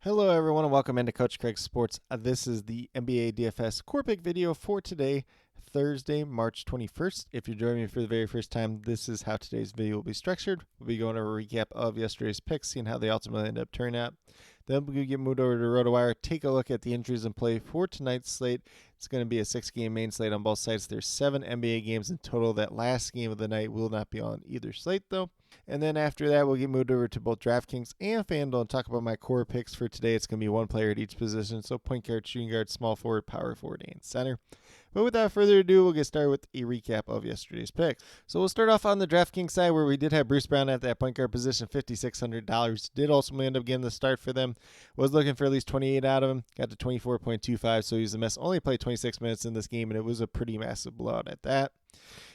Hello everyone and welcome into Coach Craig Sports. This is the NBA DFS Core Pick video for today, Thursday, March 21st. If you're joining me for the very first time, this is how today's video will be structured. We'll be going over a recap of yesterday's picks, seeing how they ultimately end up turning out. Then we'll get moved over to RotoWire, take a look at the injuries in play for tonight's slate. It's going to be a 6-game main slate on both sides. There's 7 NBA games in total. That last game of the night will not be on either slate though. And then after that, we'll get moved over to both DraftKings and FanDuel and talk about my core picks for today. It's going to be one player at each position. So point guard, shooting guard, small forward, power forward, and center. But without further ado, we'll get started with a recap of yesterday's picks. So we'll start off on the DraftKings side where we did have Bruce Brown at that point guard position, $5,600. Did ultimately end up getting the start for them. Was looking for at least 28 out of him. Got to 24.25, so he's a mess. Only played 26 minutes in this game, and it was a pretty massive blowout at that.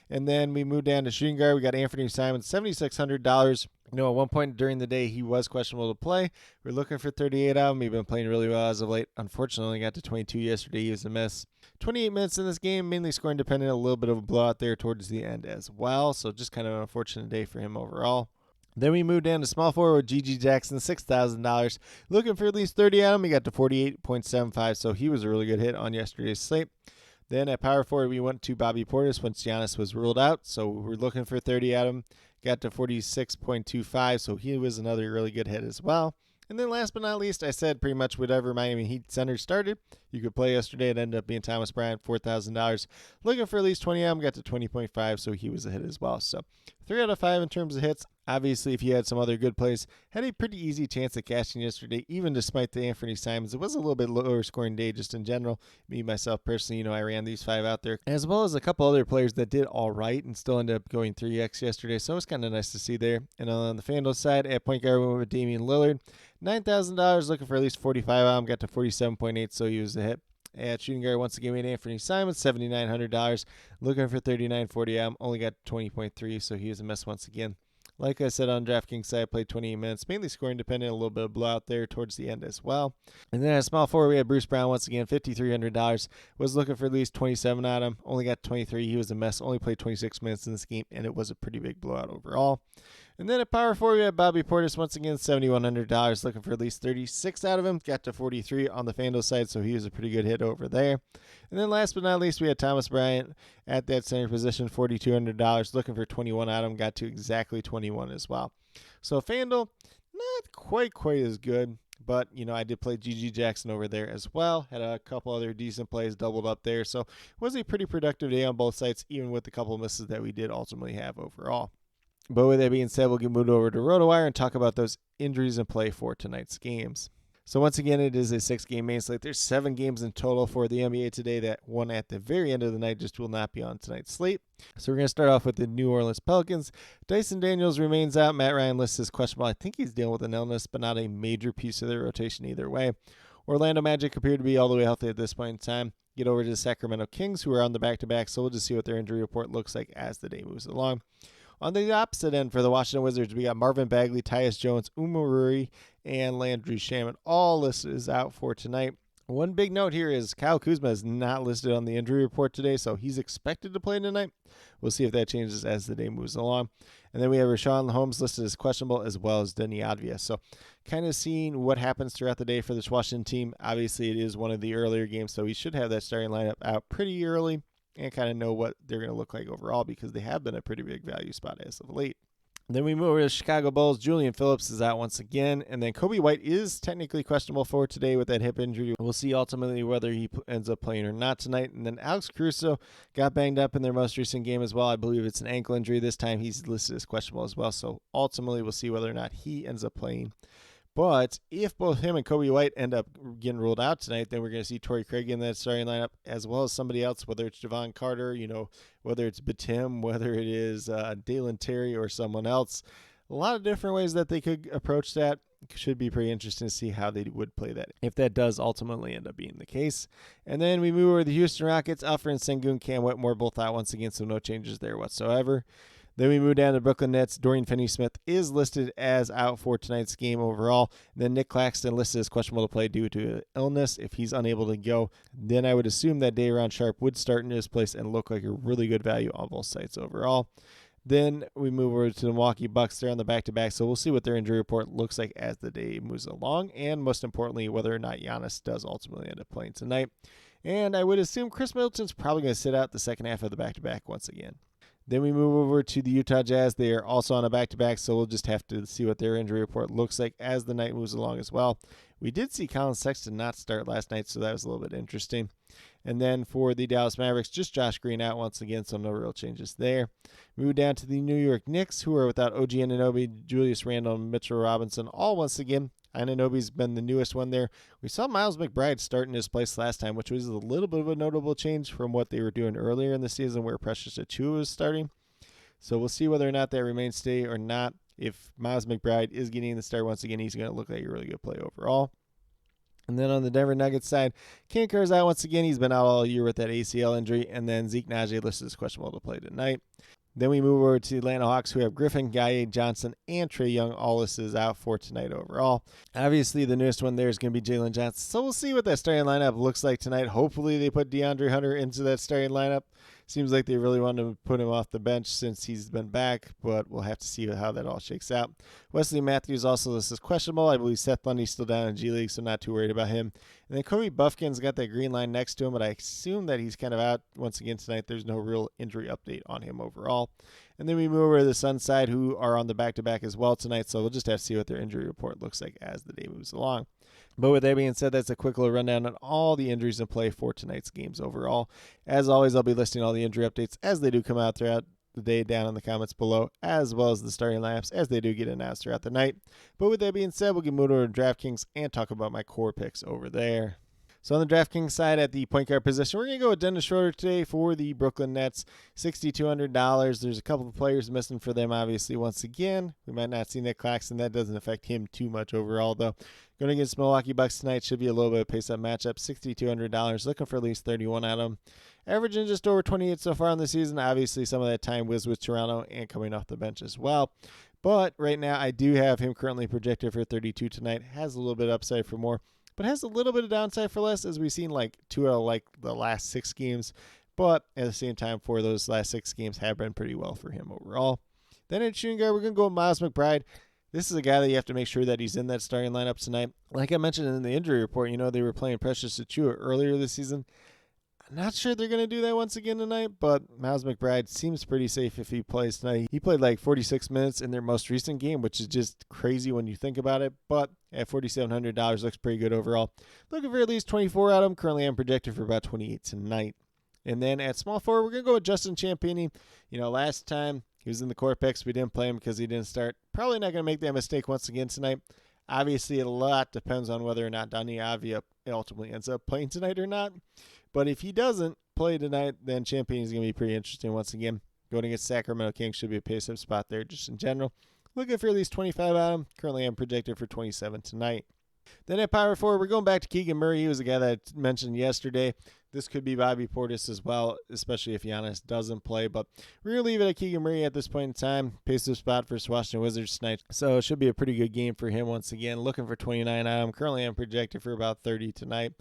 And then we moved down to shooting guard. We got Anthony Simons, $7,600. You know, at one point during the day, he was questionable to play. We're looking for 38 out of him. He's been playing really well as of late. Unfortunately, got to 22 yesterday. He was a mess. 28 minutes in this game, mainly scoring dependent. A little bit of a blowout there towards the end as well. So just kind of an unfortunate day for him overall. Then we moved down to small forward with G.G. Jackson, $6,000. Looking for at least 30 out of him. He got to 48.75, so he was a really good hit on yesterday's slate. Then at power forward, we went to Bobby Portis once Giannis was ruled out. So we're looking for 30 out of him. Got to 46.25, so he was another really good hit as well. And then last but not least, I said pretty much whatever Miami Heat center started, you could play yesterday. It ended up being Thomas Bryant, $4,000. Looking for at least 20 out of him, got to 20.5, so he was a hit as well. So 3 out of 5 in terms of hits. Obviously, if you had some other good plays, had a pretty easy chance at cashing yesterday, even despite the Anthony Simons. It was a little bit lower scoring day just in general. Me, myself, personally, I ran these 5 out there, as well as a couple other players that did all right and still ended up going 3x yesterday. So it was kind of nice to see there. And on the FanDuel side, at point guard, we went with Damian Lillard, $9,000, looking for at least 45 out of him, got to 47.8, so he was a hit. At shooting guard, once again, we had Anthony Simons, $7,900, looking for 39.40 out of him, only got 20.3, so he was a mess once again. Like I said on DraftKings side, I played 28 minutes, mainly scoring dependent, a little bit of blowout there towards the end as well. And then at small forward, we had Bruce Brown once again, $5,300. Was looking for at least 27 out of him, only got 23. He was a mess, only played 26 minutes in this game, and it was a pretty big blowout overall. And then at power forward, we had Bobby Portis once again, $7,100, looking for at least 36 out of him. Got to 43 on the FanDuel side, so he was a pretty good hit over there. And then last but not least, we had Thomas Bryant at that center position, $4,200, looking for 21 out of him. Got to exactly 21 as well. So FanDuel, not quite as good. But, I did play G.G. Jackson over there as well. Had a couple other decent plays, doubled up there. So it was a pretty productive day on both sides, even with the couple misses that we did ultimately have overall. But with that being said, we'll get moved over to RotoWire and talk about those injuries in play for tonight's games. So once again, it is a 6-game main slate. There's 7 games in total for the NBA today. That one at the very end of the night just will not be on tonight's slate. So we're going to start off with the New Orleans Pelicans. Dyson Daniels remains out. Matt Ryan lists as questionable. I think he's dealing with an illness, but not a major piece of their rotation either way. Orlando Magic appear to be all the way healthy at this point in time. Get over to the Sacramento Kings, who are on the back-to-back, so we'll just see what their injury report looks like as the day moves along. On the opposite end for the Washington Wizards, we got Marvin Bagley, Tyus Jones, Umururi, and Landry Shamet all listed as out for tonight. One big note here is Kyle Kuzma is not listed on the injury report today, so he's expected to play tonight. We'll see if that changes as the day moves along. And then we have Richaun Holmes listed as questionable, as well as Deni Avdija. So kind of seeing what happens throughout the day for this Washington team. Obviously, it is one of the earlier games, so we should have that starting lineup out pretty early and kind of know what they're going to look like overall because they have been a pretty big value spot as of late. Then we move over to the Chicago Bulls. Julian Phillips is out once again. And then Kobe White is technically questionable for today with that hip injury. We'll see ultimately whether he ends up playing or not tonight. And then Alex Caruso got banged up in their most recent game as well. I believe it's an ankle injury. This time he's listed as questionable as well. So ultimately we'll see whether or not he ends up playing. But if both him and Kobe White end up getting ruled out tonight, then we're going to see Torrey Craig in that starting lineup, as well as somebody else, whether it's Javon Carter, whether it's Batum, whether it is Dalen Terry or someone else. A lot of different ways that they could approach that. Should be pretty interesting to see how they would play that, if that does ultimately end up being the case. And then we move over to the Houston Rockets. Alfred Sengun, Cam Whitmore, both out once again, so no changes there whatsoever. Then we move down to Brooklyn Nets. Dorian Finney-Smith is listed as out for tonight's game overall. Then Nick Claxton listed as questionable to play due to illness. If he's unable to go, then I would assume that Day'Ron Sharpe would start in his place and look like a really good value on both sides overall. Then we move over to the Milwaukee Bucks. They're on the back-to-back, so we'll see what their injury report looks like as the day moves along, and most importantly, whether or not Giannis does ultimately end up playing tonight. And I would assume Chris Middleton's probably going to sit out the second half of the back-to-back once again. Then we move over to the Utah Jazz. They are also on a back-to-back, so we'll just have to see what their injury report looks like as the night moves along as well. We did see Colin Sexton not start last night, so that was a little bit interesting. And then for the Dallas Mavericks, just Josh Green out once again, so no real changes there. We move down to the New York Knicks, who are without OG Anunoby, Julius Randle, and Mitchell Robinson, all once again. Anunoby's been the newest one there. We saw Miles McBride start in his place last time, which was a little bit of a notable change from what they were doing earlier in the season where Precious Achiuwa was starting. So we'll see whether or not that remains stay or not. If Miles McBride is getting the start once again, he's going to look like a really good play overall. And then on the Denver Nuggets side, Cam Kerr's out once again. He's been out all year with that ACL injury. And then Zeke Naji listed as questionable to play tonight. Then we move over to the Atlanta Hawks, who have Griffin, Gaye, Johnson, and Trae Young. All listed out for tonight overall. Obviously, the newest one there is going to be Jalen Johnson. So we'll see what that starting lineup looks like tonight. Hopefully, they put DeAndre Hunter into that starting lineup. Seems like they really wanted to put him off the bench since he's been back, but we'll have to see how that all shakes out. Wesley Matthews also listed as questionable. I believe Seth Lundy's still down in G League, so not too worried about him. And then Kobe Buffkin's got that green line next to him, but I assume that he's kind of out once again tonight. There's no real injury update on him overall. And then we move over to the Sun side, who are on the back-to-back as well tonight, so we'll just have to see what their injury report looks like as the day moves along. But with that being said, that's a quick little rundown on all the injuries in play for tonight's games overall. As always, I'll be listing all the injury updates as they do come out throughout the day down in the comments below, as well as the starting lineups as they do get announced throughout the night. But with that being said, we'll get moved over to DraftKings and talk about my core picks over there. So on the DraftKings side at the point guard position, we're going to go with Dennis Schroeder today for the Brooklyn Nets, $6,200. There's a couple of players missing for them, obviously, once again. We might not see Nick Claxton. That doesn't affect him too much overall, though. Going against Milwaukee Bucks tonight should be a little bit of pace-up matchup, $6,200. Looking for at least 31 out of them. Averaging just over 28 so far in the season. Obviously, some of that time was with Toronto and coming off the bench as well. But right now, I do have him currently projected for 32 tonight. Has a little bit of upside for more, but has a little bit of downside for less, as we've seen like 2 out of the last 6 games. But at the same time, 4 of those last 6 games have been pretty well for him overall. Then at shooting guard, we're going to go with Miles McBride. This is a guy that you have to make sure that he's in that starting lineup tonight. Like I mentioned in the injury report, they were playing Precious Achiuwa earlier this season. I'm not sure they're going to do that once again tonight, but Miles McBride seems pretty safe if he plays tonight. He played like 46 minutes in their most recent game, which is just crazy when you think about it, but at $4,700 looks pretty good overall. Looking for at least 24 out of him. Currently, I'm projected for about 28 tonight. And then at small forward, we're going to go with Justin Champagnie. Last time he was in the core picks. We didn't play him because he didn't start. Probably not going to make that mistake once again tonight. Obviously, a lot depends on whether or not Dani Avdija ultimately ends up playing tonight or not. But if he doesn't play tonight, then Champagnie is going to be pretty interesting once again. Going against Sacramento Kings should be a pace-up spot there just in general. Looking for at least 25 out of him. Currently, I'm projected for 27 tonight. Then at power forward, we're going back to Keegan Murray. He was a guy that I mentioned yesterday. This could be Bobby Portis as well, especially if Giannis doesn't play. But we're going to leave it at Keegan Murray at this point in time. Pace-up spot for Washington Wizards tonight. So it should be a pretty good game for him once again. Looking for 29 out of him. Currently, I'm projected for about 30 tonight.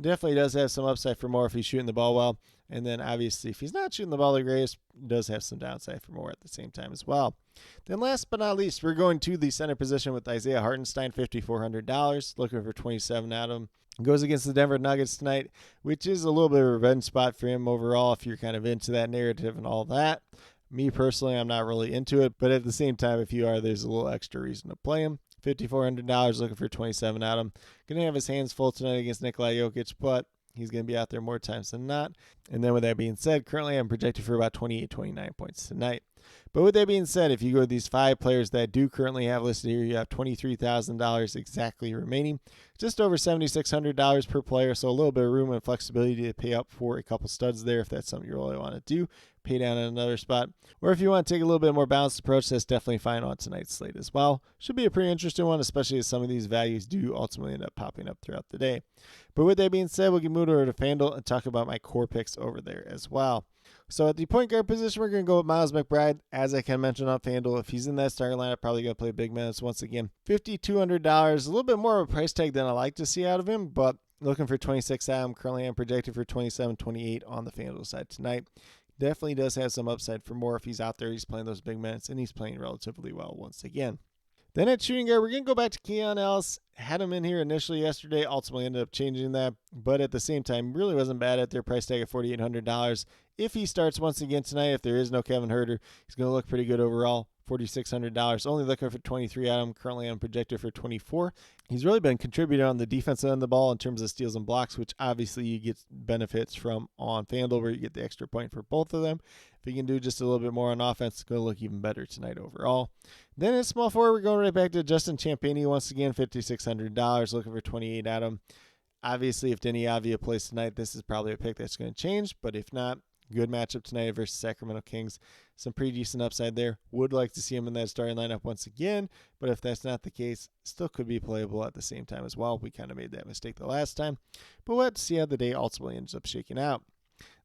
Definitely does have some upside for more if he's shooting the ball well. And then obviously if he's not shooting the ball the greatest, does have some downside for more at the same time as well. Then last but not least, we're going to the center position with Isaiah Hartenstein, $5,400. Looking for 27 out of him. Goes against the Denver Nuggets tonight, which is a little bit of a revenge spot for him overall if you're kind of into that narrative and all that. Me personally, I'm not really into it, but at the same time, if you are, there's a little extra reason to play him. $5,400, looking for 27 out of him. Going to have his hands full tonight against Nikola Jokic, but he's going to be out there more times than not. And then with that being said, currently I'm projected for about 28, 29 points tonight. But with that being said, if you go with these 5 players that do currently have listed here, you have $23,000 exactly remaining. Just over $7,600 per player, so a little bit of room and flexibility to pay up for a couple studs there if that's something you really want to do. Pay down in another spot. Or if you want to take a little bit more balanced approach, that's definitely fine on tonight's slate as well. Should be a pretty interesting one, especially as some of these values do ultimately end up popping up throughout the day. But with that being said, we'll get moved over to FanDuel and talk about my core picks over there as well. So at the point guard position, we're going to go with Miles McBride. As I can mention on FanDuel, if he's in that starting lineup, probably going to play big minutes once again. $5,200, a little bit more of a price tag than I like to see out of him, but looking for 26 out of him. Currently, I'm projected for 27, 28 on the FanDuel side tonight. definitely does have some upside for more if he's out there. He's playing those big minutes, and he's playing relatively well once again. Then at shooting guard, we're going to go back to Keon Ellis. Had him in here initially yesterday, ultimately ended up changing that, but at the same time, really wasn't bad at their price tag of $4,800. If he starts once again tonight, if there is no Kevin Huerter, he's going to look pretty good overall. $4,600. Only looking for 23 out of him. Currently I'm projected for 24. He's really been contributing on the defensive end of the ball in terms of steals and blocks, which obviously you get benefits from on FanDuel, where you get the extra point for both of them. If he can do just a little bit more on offense, it's going to look even better tonight overall. Then at small forward, we're going right back to Justin Champagnie once again, $5,600. Looking for 28 out of him. Obviously, if Denny Avdia plays tonight, this is probably a pick that's going to change, but if not, good matchup tonight versus Sacramento Kings. Some pretty decent upside there. Would like to see him in that starting lineup once again, but if that's not the case, still could be playable at the same time as well. We kind of made that mistake the last time, but we'll have to see how the day ultimately ends up shaking out.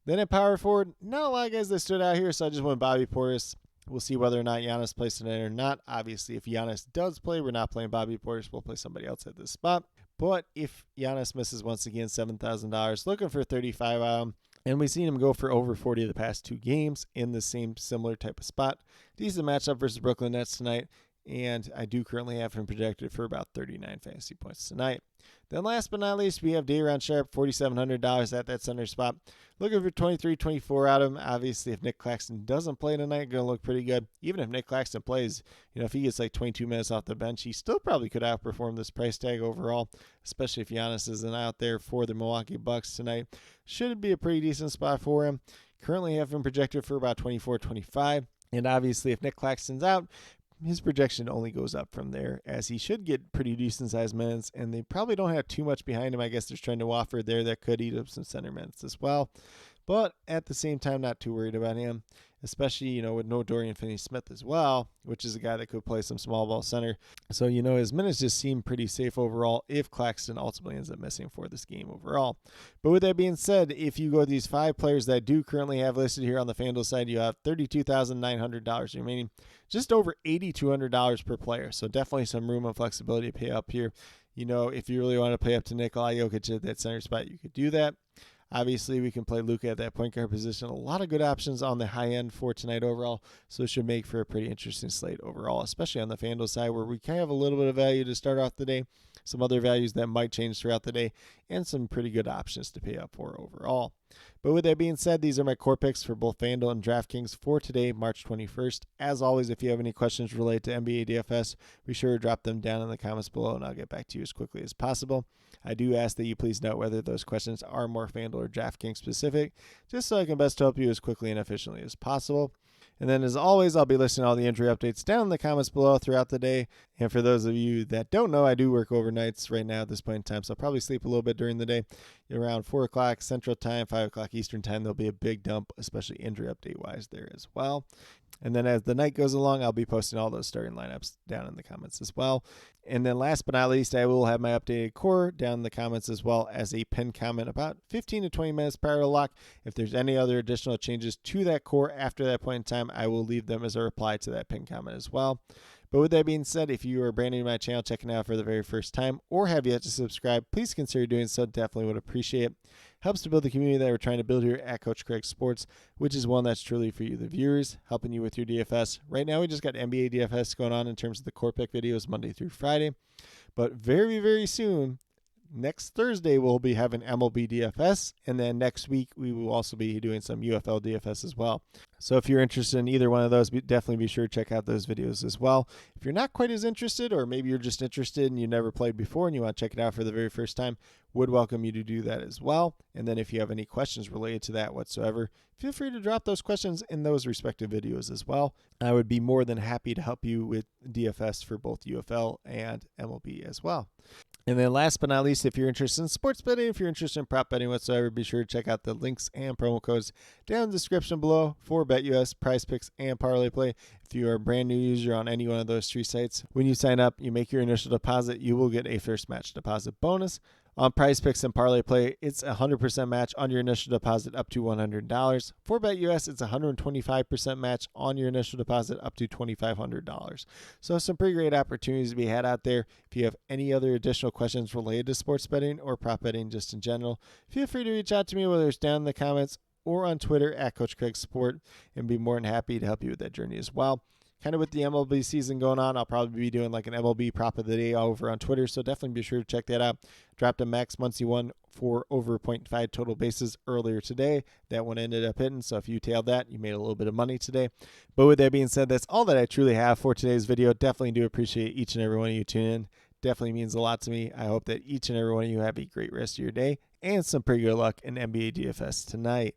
Then at power forward, not a lot of guys that stood out here, so I just went Bobby Portis. We'll see whether or not Giannis plays tonight or not. Obviously, if Giannis does play, we're not playing Bobby Portis. We'll play somebody else at this spot. But if Giannis misses once again, $7,000, looking for 35 out of him. And we've seen him go for over 40 of the past 2 games in the same similar type of spot. Decent matchup versus Brooklyn Nets tonight. And I do currently have him projected for about 39 fantasy points tonight. Then last but not least, we have Day'Ron Sharpe, $4,700 at that center spot. Looking for 23, 24 out of him. Obviously, if Nick Claxton doesn't play tonight, going to look pretty good. Even if Nick Claxton plays, if he gets like 22 minutes off the bench, he still probably could outperform this price tag overall, especially if Giannis isn't out there for the Milwaukee Bucks tonight. Should be a pretty decent spot for him. Currently have him projected for about 24, 25. And obviously, if Nick Claxton's out, his projection only goes up from there, as he should get pretty decent sized minutes, and they probably don't have too much behind him. I guess there's Trent Wofford there that could eat up some center minutes as well. But at the same time, not too worried about him, especially, with no Dorian Finney-Smith as well, which is a guy that could play some small ball center. So, his minutes just seem pretty safe overall if Claxton ultimately ends up missing for this game overall. But with that being said, if you go with these 5 players that I do currently have listed here on the FanDuel side, you have $32,900 remaining, just over $8,200 per player. So definitely some room and flexibility to pay up here. If you really want to play up to Nikola Jokic at that center spot, you could do that. Obviously, we can play Luka at that point guard position. A lot of good options on the high end for tonight overall, so it should make for a pretty interesting slate overall, especially on the FanDuel side, where we kind of have a little bit of value to start off the day, some other values that might change throughout the day, and some pretty good options to pay up for overall. But with that being said, these are my core picks for both FanDuel and DraftKings for today, March 21st. As always, if you have any questions related to NBA DFS, be sure to drop them down in the comments below, and I'll get back to you as quickly as possible. I do ask that you please note whether those questions are more FanDuel or DraftKings specific, just so I can best help you as quickly and efficiently as possible. And then, as always, I'll be listing all the injury updates down in the comments below throughout the day. And for those of you that don't know, I do work overnights right now at this point in time, so I'll probably sleep a little bit during the day. Around 4 o'clock Central Time, 5 o'clock Eastern Time, there'll be a big dump, especially injury update-wise there as well. And then as the night goes along, I'll be posting all those starting lineups down in the comments as well. And then last but not least, I will have my updated core down in the comments as well as a pinned comment about 15 to 20 minutes prior to lock. If there's any other additional changes to that core after that point in time, I will leave them as a reply to that pinned comment as well. But with that being said, if you are brand new to my channel, checking out for the very first time, or have yet to subscribe, please consider doing so. Definitely would appreciate it. Helps to build the community that we're trying to build here at Coach Craig Sports, which is one that's truly for you, the viewers, helping you with your DFS. Right now, we just got NBA DFS going on in terms of the core pick videos Monday through Friday. But very, very soon, next Thursday, we'll be having MLB DFS, and then next week we will also be doing some UFL DFS as well. So if you're interested in either one of those, definitely be sure to check out those videos as well. If you're not quite as interested, or maybe you're just interested and you never played before and you want to check it out for the very first time, would welcome you to do that as well. And then if you have any questions related to that whatsoever, feel free to drop those questions in those respective videos as well. I would be more than happy to help you with DFS for both UFL and MLB as well. And then last but not least, if you're interested in sports betting, if you're interested in prop betting whatsoever, be sure to check out the links and promo codes down in the description below for BetUS, Prize Picks, and Parlay Play. If you are a brand new user on any one of those 3 sites, when you sign up, you make your initial deposit, you will get a first match deposit bonus. On Prize Picks and Parlay Play, it's a 100% match on your initial deposit up to $100. For BetUS, it's a 125% match on your initial deposit up to $2,500. So some pretty great opportunities to be had out there. If you have any other additional questions related to sports betting or prop betting just in general, feel free to reach out to me, whether it's down in the comments or on Twitter at Coach Craig Sport, and be more than happy to help you with that journey as well. Kind of with the MLB season going on, I'll probably be doing like an MLB prop of the day over on Twitter, so definitely be sure to check that out. Dropped a max Muncie one for over 0.5 total bases earlier today. That one ended up hitting, so if you tailed that, you made a little bit of money today. But with that being said, that's all that I truly have for today's video. Definitely do appreciate each and every one of you tuning in. Definitely means a lot to me. I hope that each and every one of you have a great rest of your day and some pretty good luck in NBA DFS tonight.